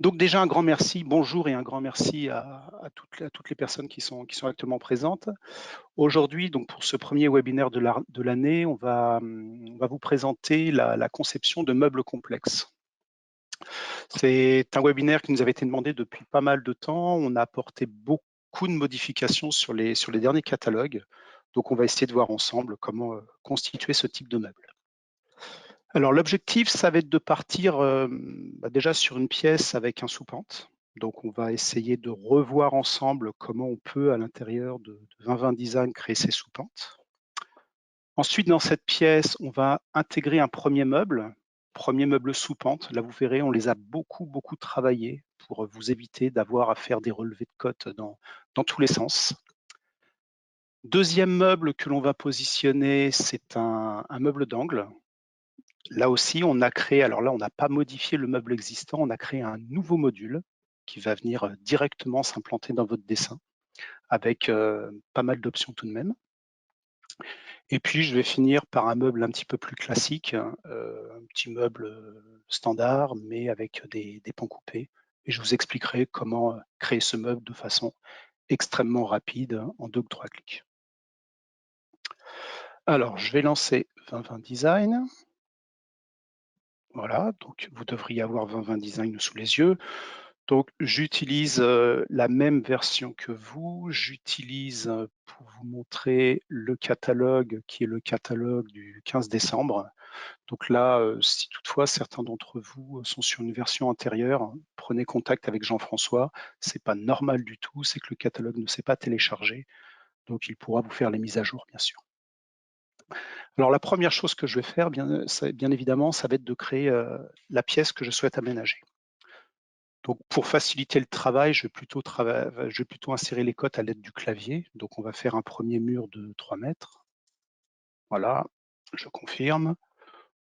Donc déjà un grand merci, bonjour et un grand merci à toutes les personnes qui sont actuellement présentes. Aujourd'hui, donc pour ce premier webinaire de l'année, on va vous présenter la conception de meubles complexes. C'est un webinaire qui nous avait été demandé depuis pas mal de temps. On a apporté beaucoup de modifications sur les derniers catalogues. Donc on va essayer de voir ensemble comment constituer ce type de meuble. Alors l'objectif, ça va être de partir déjà sur une pièce avec un sous-pente. Donc on va essayer de revoir ensemble comment on peut à l'intérieur de 2020 Design créer ces sous-pentes. Ensuite, dans cette pièce, on va intégrer un premier meuble sous-pente. Là, vous verrez, on les a beaucoup travaillés pour vous éviter d'avoir à faire des relevés de cotes dans tous les sens. Deuxième meuble que l'on va positionner, c'est un meuble d'angle. Là aussi, on a créé, alors là, on n'a pas modifié le meuble existant, on a créé un nouveau module qui va venir directement s'implanter dans votre dessin avec pas mal d'options tout de même. Et puis, je vais finir par un meuble un petit peu plus classique, un petit meuble standard, mais avec des pans coupés. Et je vous expliquerai comment créer ce meuble de façon extrêmement rapide en 2 ou 3 clics. Alors, je vais lancer 2020 Design. Voilà, donc vous devriez avoir 2020 Design sous les yeux. Donc j'utilise la même version que vous. J'utilise pour vous montrer le catalogue qui est le catalogue du 15 décembre. Donc là, si toutefois certains d'entre vous sont sur une version antérieure, prenez contact avec Jean-François. C'est pas normal du tout, c'est que le catalogue ne s'est pas téléchargé. Donc il pourra vous faire les mises à jour, bien sûr. Alors la première chose que je vais faire, bien évidemment, ça va être de créer la pièce que je souhaite aménager. Donc pour faciliter le travail, je vais plutôt insérer les cotes à l'aide du clavier. Donc on va faire un premier mur de 3 mètres. Voilà, je confirme.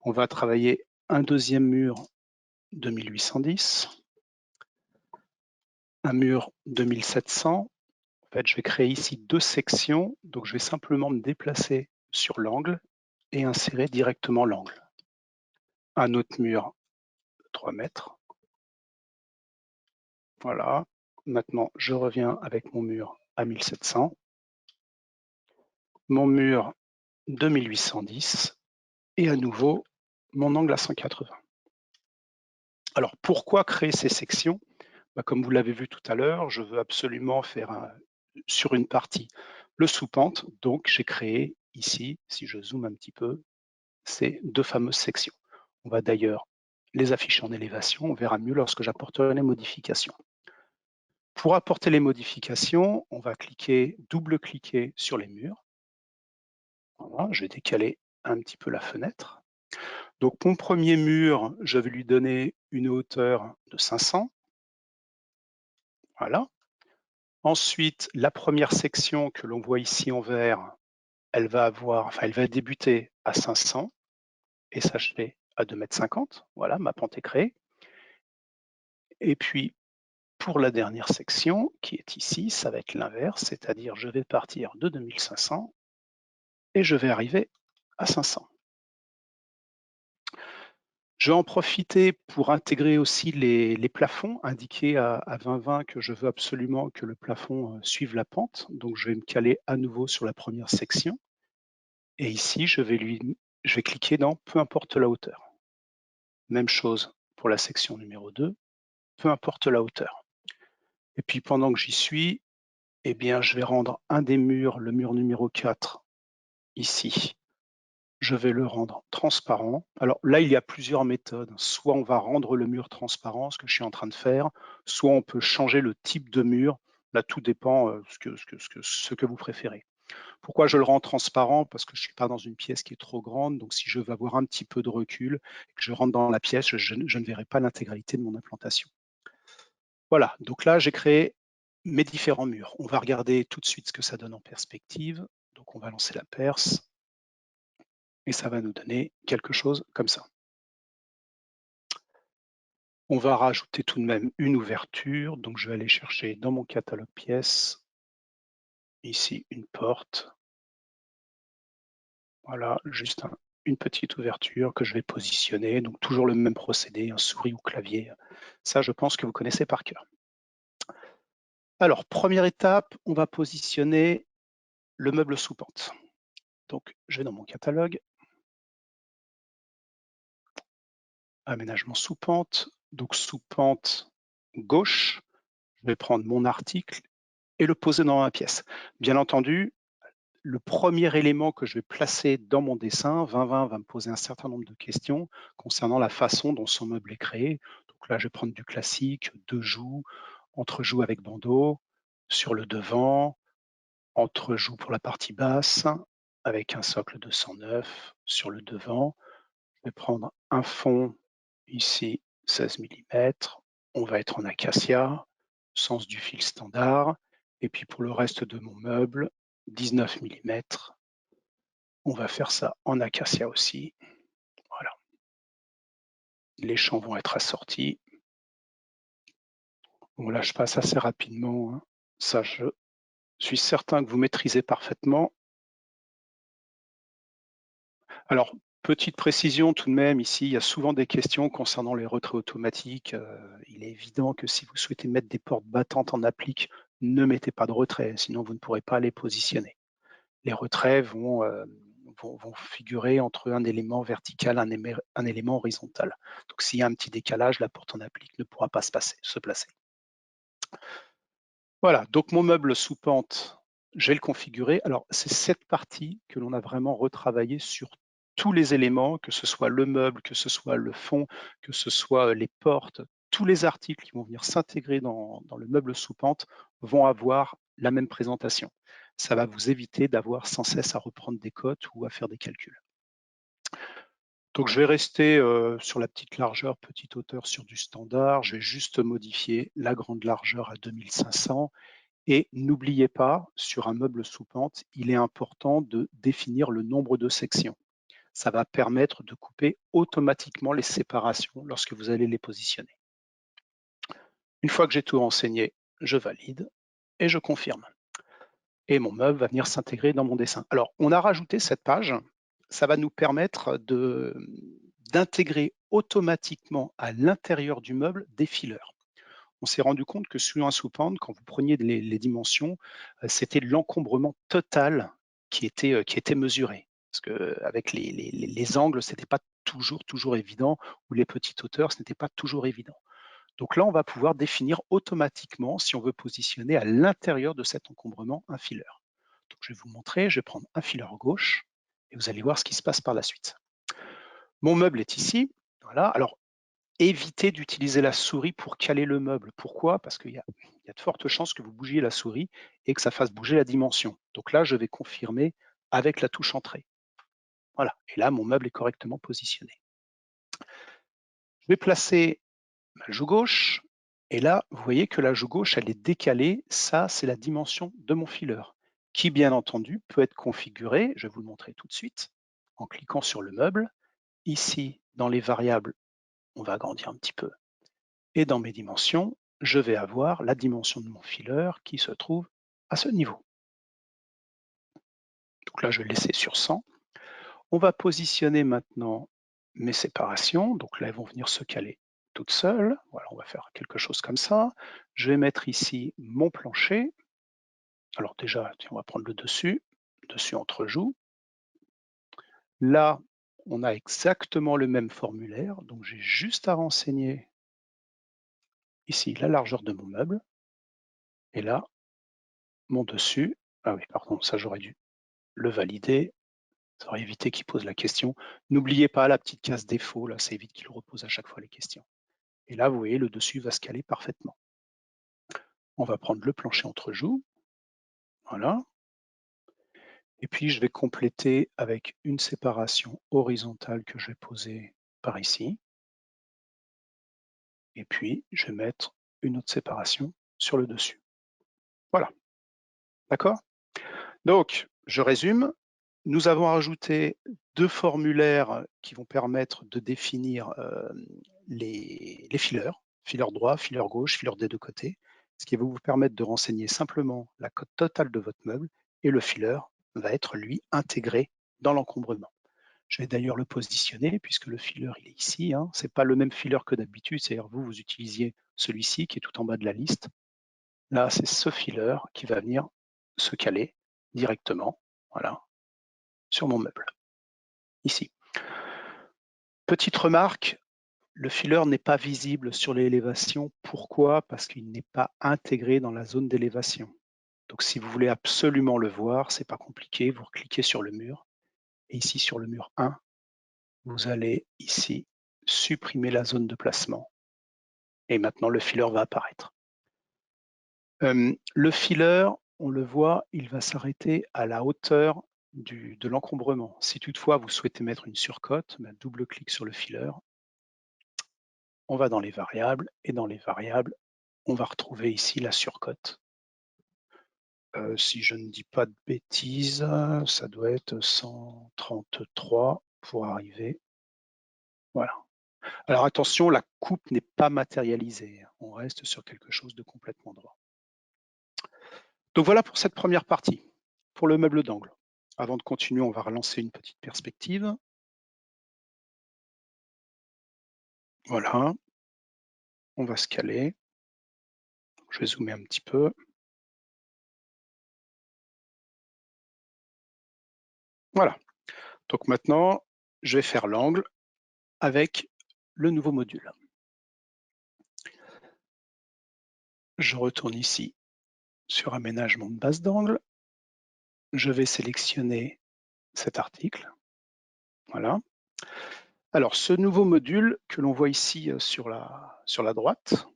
On va travailler un deuxième mur de 1810, un mur de 1700. En fait, je vais créer ici 2 sections. Donc je vais simplement me déplacer sur l'angle et insérer directement l'angle. Un autre mur de 3 mètres. Voilà. Maintenant, je reviens avec mon mur à 1700. Mon mur de 1810 et à nouveau mon angle à 180. Alors pourquoi créer ces sections? Comme vous l'avez vu tout à l'heure, je veux absolument faire sur une partie le sous-pente, donc j'ai créé ici, si je zoome un petit peu, ces 2 fameuses sections. On va d'ailleurs les afficher en élévation, on verra mieux lorsque j'apporterai les modifications. Pour apporter les modifications, on va double-cliquer sur les murs. Voilà, je vais décaler un petit peu la fenêtre. Donc mon premier mur, je vais lui donner une hauteur de 500. Voilà. Ensuite, la première section que l'on voit ici en vert, elle va débuter à 500 et s'achever à 2,50 m. Voilà, ma pente est créée. Et puis, pour la dernière section, qui est ici, ça va être l'inverse, c'est-à-dire je vais partir de 2500 et je vais arriver à 500. Je vais en profiter pour intégrer aussi les plafonds, indiquer à 2020 que je veux absolument que le plafond suive la pente. Donc je vais me caler à nouveau sur la première section. Et ici, je vais cliquer dans peu importe la hauteur. Même chose pour la section numéro 2, peu importe la hauteur. Et puis pendant que j'y suis, eh bien, je vais rendre un des murs, le mur numéro 4, ici, je vais le rendre transparent. Alors là, il y a plusieurs méthodes. Soit on va rendre le mur transparent, ce que je suis en train de faire, soit on peut changer le type de mur. Là, tout dépend ce que vous préférez. Pourquoi je le rends transparent? Parce que je ne suis pas dans une pièce qui est trop grande, donc si je veux avoir un petit peu de recul et que je rentre dans la pièce, je ne verrai pas l'intégralité de mon implantation. Voilà, donc là, j'ai créé mes différents murs. On va regarder tout de suite ce que ça donne en perspective. Donc on va lancer la perce et ça va nous donner quelque chose comme ça. On va rajouter tout de même une ouverture, donc je vais aller chercher dans mon catalogue pièces, ici une porte. Voilà, juste une petite ouverture que je vais positionner, donc toujours le même procédé, un souris ou clavier. Ça, je pense que vous connaissez par cœur. Alors, première étape, on va positionner le meuble sous pente. Donc, je vais dans mon catalogue, aménagement sous pente, donc sous pente gauche, je vais prendre mon article et le poser dans ma pièce. Bien entendu, le premier élément que je vais placer dans mon dessin, 2020 va me poser un certain nombre de questions concernant la façon dont son meuble est créé. Donc là, je vais prendre du classique, 2 joues, entre-joues avec bandeau, sur le devant, entre-joues pour la partie basse, avec un socle de 109 sur le devant. Je vais prendre un fond ici, 16 millimètres. On va être en acacia, sens du fil standard. Et puis pour le reste de mon meuble, 19 millimètres. On va faire ça en acacia aussi. Voilà. Les champs vont être assortis. Bon, là, je passe assez rapidement, hein. Ça, je suis certain que vous maîtrisez parfaitement. Alors, petite précision tout de même, ici, il y a souvent des questions concernant les retraits automatiques. Il est évident que si vous souhaitez mettre des portes battantes en applique, ne mettez pas de retrait, sinon vous ne pourrez pas les positionner. Les retraits vont figurer entre un élément vertical et un élément horizontal. Donc s'il y a un petit décalage, la porte en applique ne pourra pas se placer. Voilà, donc mon meuble sous pente, je vais le configurer. Alors c'est cette partie que l'on a vraiment retravaillé sur tous les éléments, que ce soit le meuble, que ce soit le fond, que ce soit les portes, tous les articles qui vont venir s'intégrer dans le meuble sous pente vont avoir la même présentation. Ça va vous éviter d'avoir sans cesse à reprendre des cotes ou à faire des calculs. Donc je vais rester sur la petite largeur, petite hauteur sur du standard. Je vais juste modifier la grande largeur à 2500. Et n'oubliez pas, sur un meuble sous pente, il est important de définir le nombre de sections. Ça va permettre de couper automatiquement les séparations lorsque vous allez les positionner. Une fois que j'ai tout renseigné, je valide et je confirme. Et mon meuble va venir s'intégrer dans mon dessin. Alors, on a rajouté cette page. Ça va nous permettre d'intégrer automatiquement à l'intérieur du meuble des fileurs. On s'est rendu compte que sur un sous-pente, quand vous preniez les dimensions, c'était l'encombrement total qui était mesuré. Parce qu'avec les angles, ce n'était pas toujours évident, ou les petites hauteurs, ce n'était pas toujours évident. Donc là, on va pouvoir définir automatiquement si on veut positionner à l'intérieur de cet encombrement un fileur. Donc je vais vous montrer, je vais prendre un fileur gauche et vous allez voir ce qui se passe par la suite. Mon meuble est ici. Voilà. Alors, évitez d'utiliser la souris pour caler le meuble. Pourquoi? Parce qu'il y a de fortes chances que vous bougiez la souris et que ça fasse bouger la dimension. Donc là, je vais confirmer avec la touche entrée. Voilà. Et là, mon meuble est correctement positionné. Je vais placer ma joue gauche. Et là, vous voyez que la joue gauche, elle est décalée. Ça, c'est la dimension de mon fileur, qui, bien entendu, peut être configuré. Je vais vous le montrer tout de suite en cliquant sur le meuble. Ici, dans les variables, on va agrandir un petit peu. Et dans mes dimensions, je vais avoir la dimension de mon fileur qui se trouve à ce niveau. Donc là, je vais le laisser sur 100. On va positionner maintenant mes séparations. Donc là, elles vont venir se caler toutes seules. Voilà, on va faire quelque chose comme ça. Je vais mettre ici mon plancher. Alors déjà, on va prendre le dessus entre joues. Là, on a exactement le même formulaire. Donc j'ai juste à renseigner ici la largeur de mon meuble. Et là, mon dessus. Ah oui, pardon, ça j'aurais dû le valider. Ça aurait évité qu'il pose la question. N'oubliez pas la petite case défaut, là, ça évite qu'il repose à chaque fois les questions. Et là, vous voyez, le dessus va se caler parfaitement. On va prendre le plancher entre joues. Voilà. Et puis, je vais compléter avec une séparation horizontale que je vais poser par ici. Et puis, je vais mettre une autre séparation sur le dessus. Voilà. D'accord? Donc, je résume. Nous avons ajouté 2 formulaires qui vont permettre de définir les fileurs, fileur droit, fileur gauche, fileur des deux côtés, ce qui va vous permettre de renseigner simplement la cote totale de votre meuble et le fileur va être, lui, intégré dans l'encombrement. Je vais d'ailleurs le positionner puisque le filler il est ici. Hein. Ce n'est pas le même filler que d'habitude, c'est-à-dire vous utilisiez celui-ci qui est tout en bas de la liste. Là, c'est ce filler qui va venir se caler directement, voilà, sur mon meuble, ici. Petite remarque, le filler n'est pas visible sur l'élévation. Pourquoi? Parce qu'il n'est pas intégré dans la zone d'élévation. Donc si vous voulez absolument le voir, c'est pas compliqué, vous cliquez sur le mur, et ici sur le mur 1, vous allez ici supprimer la zone de placement, et maintenant le filler va apparaître. Le filler, on le voit, il va s'arrêter à la hauteur de l'encombrement. Si toutefois vous souhaitez mettre une surcote, double-clic sur le filler, on va dans les variables, et dans les variables, on va retrouver ici la surcote. Si je ne dis pas de bêtises, ça doit être 133 pour arriver. Voilà. Alors attention, la coupe n'est pas matérialisée. On reste sur quelque chose de complètement droit. Donc voilà pour cette première partie, pour le meuble d'angle. Avant de continuer, on va relancer une petite perspective. Voilà. On va se caler. Je vais zoomer un petit peu. Voilà. Donc maintenant, je vais faire l'angle avec le nouveau module. Je retourne ici sur aménagement de base d'angle. Je vais sélectionner cet article. Voilà. Alors, ce nouveau module que l'on voit ici sur la droite,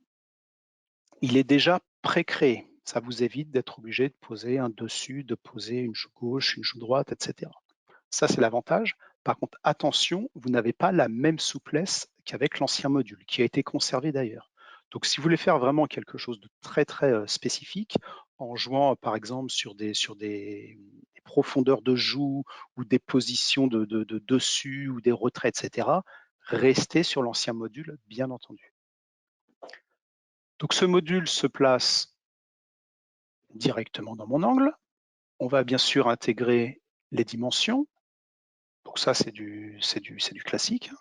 il est déjà pré-créé. Ça vous évite d'être obligé de poser un dessus, de poser une joue gauche, une joue droite, etc. Ça, c'est l'avantage. Par contre, attention, vous n'avez pas la même souplesse qu'avec l'ancien module, qui a été conservé d'ailleurs. Donc, si vous voulez faire vraiment quelque chose de très, très spécifique, en jouant par exemple sur des profondeurs de joue ou des positions de dessus ou des retraits, etc., restez sur l'ancien module, bien entendu. Donc, ce module se place directement dans mon angle. On va bien sûr intégrer les dimensions. Donc ça, c'est du classique.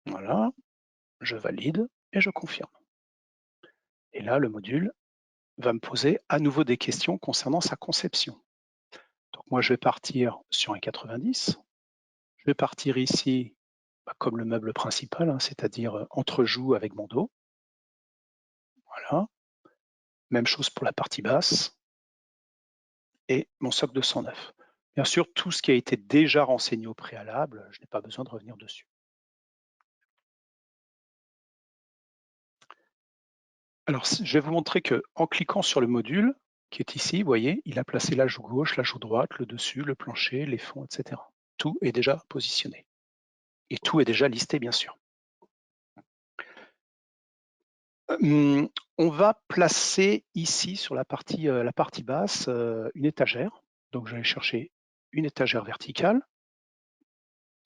Voilà, je valide et je confirme. Et là, le module va me poser à nouveau des questions concernant sa conception. Donc moi, je vais partir sur un 90. Je vais partir ici comme le meuble principal, hein, c'est-à-dire entrejoue avec mon dos. Voilà. Même chose pour la partie basse et mon socle de 109. Bien sûr, tout ce qui a été déjà renseigné au préalable, je n'ai pas besoin de revenir dessus. Alors, je vais vous montrer qu'en cliquant sur le module qui est ici, vous voyez, il a placé la joue gauche, la joue droite, le dessus, le plancher, les fonds, etc. Tout est déjà positionné. Et tout est déjà listé, bien sûr. On va placer ici, sur la partie basse, une étagère. Donc, je vais aller chercher une étagère verticale.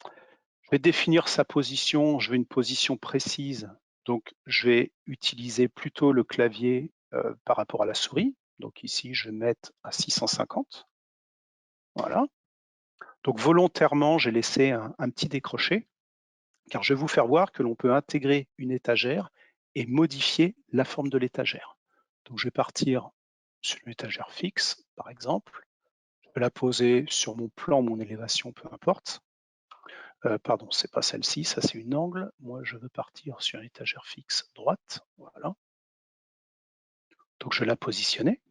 Je vais définir sa position. Je veux une position précise. Donc, je vais utiliser plutôt le clavier par rapport à la souris. Donc ici, je vais mettre à 650. Voilà. Donc volontairement, j'ai laissé un petit décroché, car je vais vous faire voir que l'on peut intégrer une étagère et modifier la forme de l'étagère. Donc je vais partir sur une étagère fixe, par exemple. Je vais la poser sur mon plan, mon élévation, peu importe. Pardon, c'est pas celle-ci, ça c'est une angle. Moi, je veux partir sur une étagère fixe droite. Voilà. Donc je vais la positionner.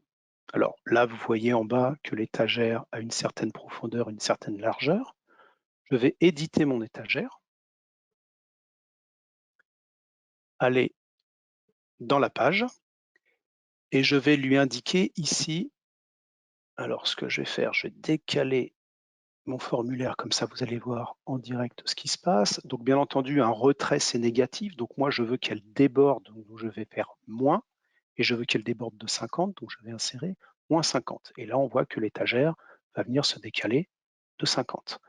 Alors là, vous voyez en bas que l'étagère a une certaine profondeur, une certaine largeur. Je vais éditer mon étagère, aller dans la page et je vais lui indiquer ici, alors ce que je vais faire, je vais décaler mon formulaire, comme ça vous allez voir en direct ce qui se passe. Donc bien entendu, un retrait c'est négatif, donc moi je veux qu'elle déborde, donc je vais faire moins, et je veux qu'elle déborde de 50, donc je vais insérer moins 50. Et là on voit que l'étagère va venir se décaler de 50.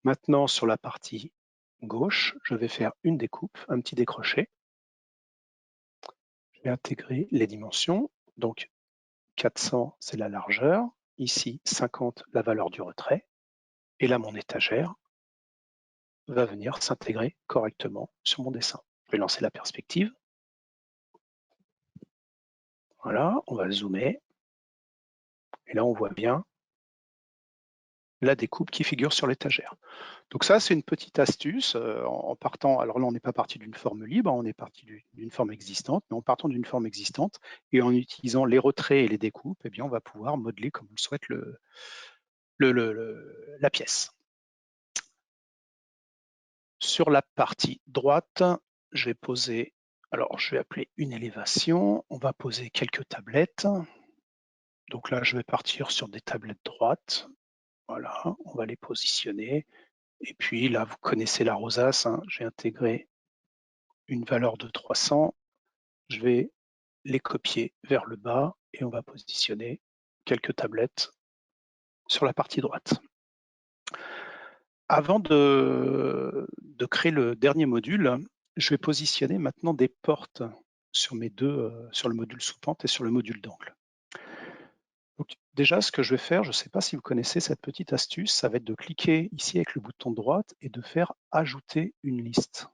Maintenant sur la partie gauche, je vais faire une découpe, un petit décroché. Je vais intégrer les dimensions, donc 400 c'est la largeur, ici 50 la valeur du retrait. Et là, mon étagère va venir s'intégrer correctement sur mon dessin. Je vais lancer la perspective. Voilà, on va zoomer. Et là, on voit bien la découpe qui figure sur l'étagère. Donc ça, c'est une petite astuce en partant. Alors là, on n'est pas parti d'une forme libre, on est parti d'une forme existante, mais en partant d'une forme existante et en utilisant les retraits et les découpes, eh bien, on va pouvoir modeler comme on le souhaite la pièce. Sur la partie droite, je vais poser, alors je vais appeler une élévation, on va poser quelques tablettes. Donc là, je vais partir sur des tablettes droites. Voilà, on va les positionner. Et puis là, vous connaissez la rosace, hein, j'ai intégré une valeur de 300. Je vais les copier vers le bas et on va positionner quelques tablettes sur la partie droite. Avant de créer le dernier module, je vais positionner maintenant des portes sur sur le module sous-pente et sur le module d'angle. Donc déjà, ce que je vais faire, je ne sais pas si vous connaissez cette petite astuce, ça va être de cliquer ici avec le bouton de droite et de faire ajouter une liste.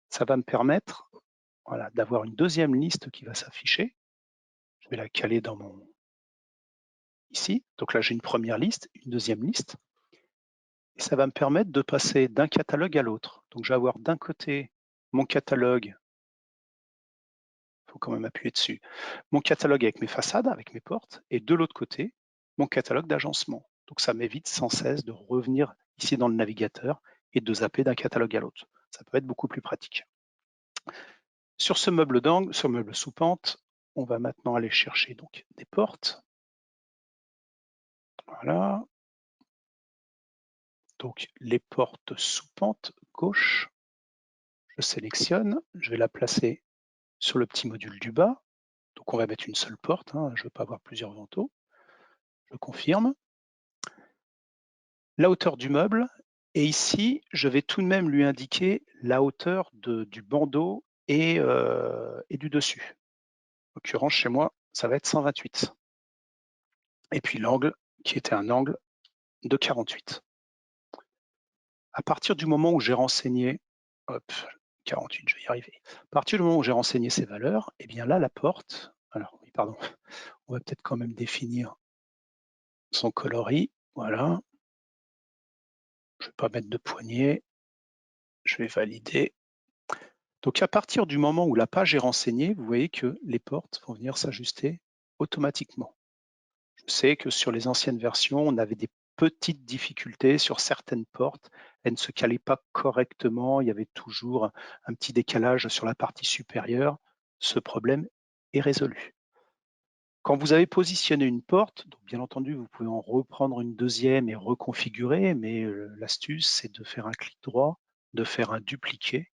Ça va me permettre, voilà, d'avoir une deuxième liste qui va s'afficher. Je vais la caler dans mon ici. Donc là, j'ai une première liste, une deuxième liste. Et ça va me permettre de passer d'un catalogue à l'autre. Donc je vais avoir d'un côté mon catalogue, il faut quand même appuyer dessus, mon catalogue avec mes façades, avec mes portes, et de l'autre côté, mon catalogue d'agencement. Donc ça m'évite sans cesse de revenir ici dans le navigateur et de zapper d'un catalogue à l'autre. Ça peut être beaucoup plus pratique. Sur ce meuble d'angle, sur le meuble sous pente, on va maintenant aller chercher donc des portes. Voilà. Donc les portes sous pente gauche, je sélectionne, je vais la placer sur le petit module du bas. Donc on va mettre une seule porte, hein, je ne veux pas avoir plusieurs vantaux. Je confirme. La hauteur du meuble, et ici, je vais tout de même lui indiquer la hauteur du bandeau et du dessus. En l'occurrence, chez moi, ça va être 128. Et puis l'angle, qui était un angle de 48. À partir du moment où j'ai renseigné, hop, 48, je vais y arriver. À partir du moment où j'ai renseigné ces valeurs, et bien là, la porte, alors oui, pardon, on va peut-être quand même définir son coloris, voilà. Je ne vais pas mettre de poignée, je vais valider. Donc à partir du moment où la page est renseignée, vous voyez que les portes vont venir s'ajuster automatiquement. Je sais que sur les anciennes versions, on avait des petites difficultés sur certaines portes. Elles ne se calaient pas correctement. Il y avait toujours un petit décalage sur la partie supérieure. Ce problème est résolu. Quand vous avez positionné une porte, donc bien entendu, vous pouvez en reprendre une deuxième et reconfigurer, mais l'astuce, c'est de faire un clic droit, de faire un dupliqué,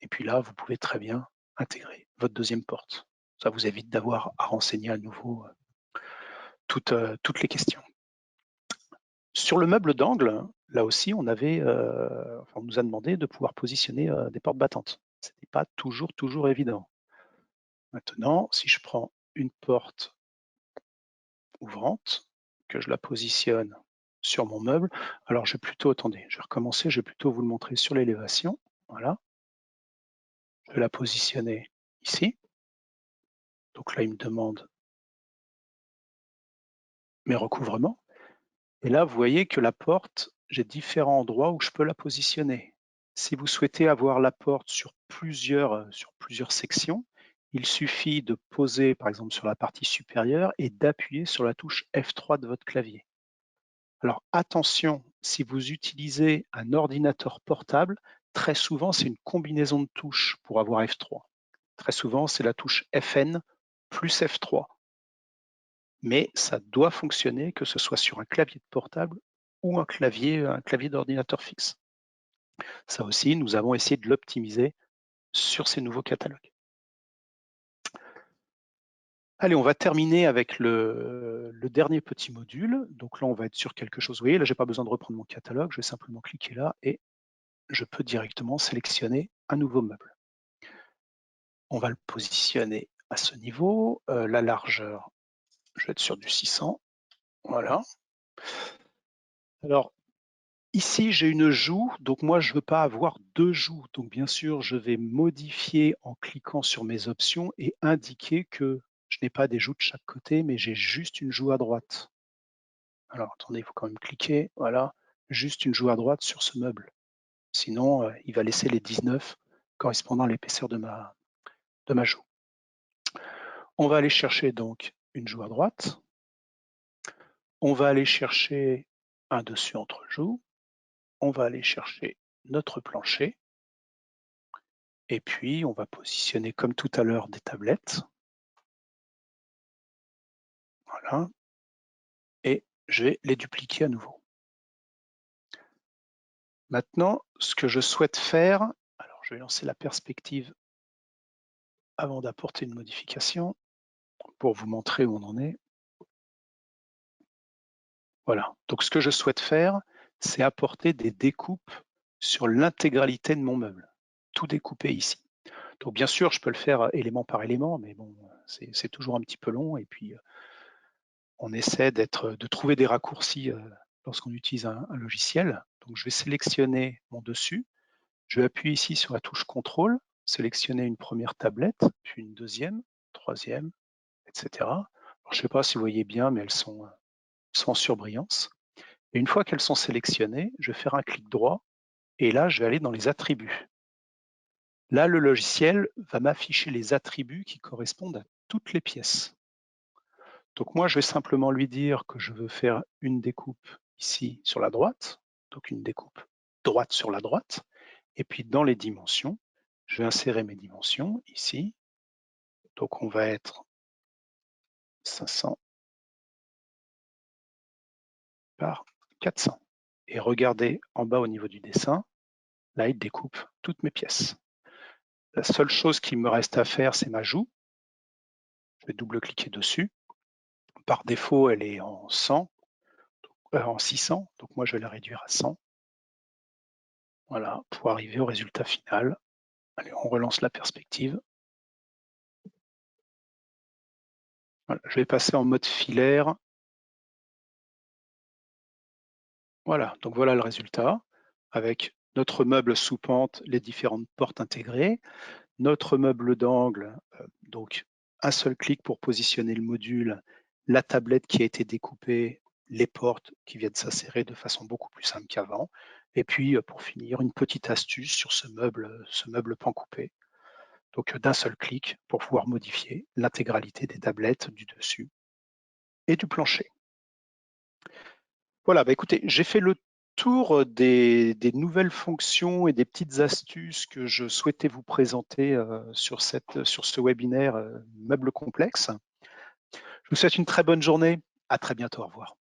et puis là, vous pouvez très bien intégrer votre deuxième porte. Ça vous évite d'avoir à renseigner à nouveau toutes les questions. Sur le meuble d'angle, là aussi, on nous a demandé de pouvoir positionner des portes battantes. Ce n'est pas toujours évident. Maintenant, si je prends une porte ouvrante, que je la positionne sur mon meuble, alors je vais recommencer, je vais plutôt vous le montrer sur l'élévation. Voilà. Je vais la positionner ici. Donc là, il me demande mes recouvrements. Et là, vous voyez que la porte, j'ai différents endroits où je peux la positionner. Si vous souhaitez avoir la porte sur plusieurs sections, il suffit de poser par exemple sur la partie supérieure et d'appuyer sur la touche F3 de votre clavier. Alors attention, si vous utilisez un ordinateur portable, très souvent c'est une combinaison de touches pour avoir F3. Très souvent c'est la touche FN plus F3. Mais ça doit fonctionner, que ce soit sur un clavier de portable ou un clavier d'ordinateur fixe. Ça aussi, nous avons essayé de l'optimiser sur ces nouveaux catalogues. Allez, on va terminer avec le dernier petit module. Donc là, on va être sur quelque chose. Vous voyez, là, je n'ai pas besoin de reprendre mon catalogue. Je vais simplement cliquer là et je peux directement sélectionner un nouveau meuble. On va le positionner à ce niveau. La largeur, je vais être sur du 600. Voilà. Alors, Ici, j'ai une joue, donc moi, je ne veux pas avoir deux joues. Donc, bien sûr, je vais modifier en cliquant sur mes options et indiquer que je n'ai pas des joues de chaque côté, mais j'ai juste une joue à droite. Alors, attendez, il faut quand même cliquer. Voilà, juste une joue à droite sur ce meuble. Sinon, il va laisser les 19 correspondant à l'épaisseur de ma joue. On va aller chercher donc une joue à droite. On va aller chercher un dessus entre joues. On va aller chercher notre plancher. Et puis, on va positionner comme tout à l'heure des tablettes. Voilà. Et je vais les dupliquer à nouveau. Maintenant, ce que je souhaite faire, alors je vais lancer la perspective avant d'apporter une modification pour vous montrer où on en est. Voilà. Donc, ce que je souhaite faire, c'est apporter des découpes sur l'intégralité de mon meuble. Tout découper ici. Donc, bien sûr, je peux le faire élément par élément, mais bon, c'est toujours un petit peu long. Et puis, on essaie de trouver des raccourcis lorsqu'on utilise un logiciel. Donc, je vais sélectionner mon dessus. Je vais appuyer ici sur la touche contrôle, sélectionner une première tablette, puis une deuxième, troisième, etc. Alors, je ne sais pas si vous voyez bien, mais elles sont en surbrillance. Et une fois qu'elles sont sélectionnées, je vais faire un clic droit et là, je vais aller dans les attributs. Là, le logiciel va m'afficher les attributs qui correspondent à toutes les pièces. Donc moi, je vais simplement lui dire que je veux faire une découpe ici sur la droite, donc une découpe droite sur la droite. Et puis dans les dimensions, je vais insérer mes dimensions ici. Donc on va être 500 par 400. Et regardez en bas au niveau du dessin, là, il découpe toutes mes pièces. La seule chose qui me reste à faire, c'est ma joue. Je vais double-cliquer dessus. Par défaut, elle est en 100, en 600, donc moi je vais la réduire à 100. Voilà, pour arriver au résultat final. Allez, on relance la perspective. Voilà, je vais passer en mode filaire. Voilà, donc voilà le résultat, avec notre meuble sous pente, les différentes portes intégrées, notre meuble d'angle, donc un seul clic pour positionner le module, la tablette qui a été découpée, les portes qui viennent s'insérer de façon beaucoup plus simple qu'avant, et puis pour finir, une petite astuce sur ce meuble pan coupé. Donc d'un seul clic pour pouvoir modifier l'intégralité des tablettes du dessus et du plancher. Voilà, bah écoutez, j'ai fait le tour des nouvelles fonctions et des petites astuces que je souhaitais vous présenter sur ce webinaire Meubles complexes. Je vous souhaite une très bonne journée. À très bientôt. Au revoir.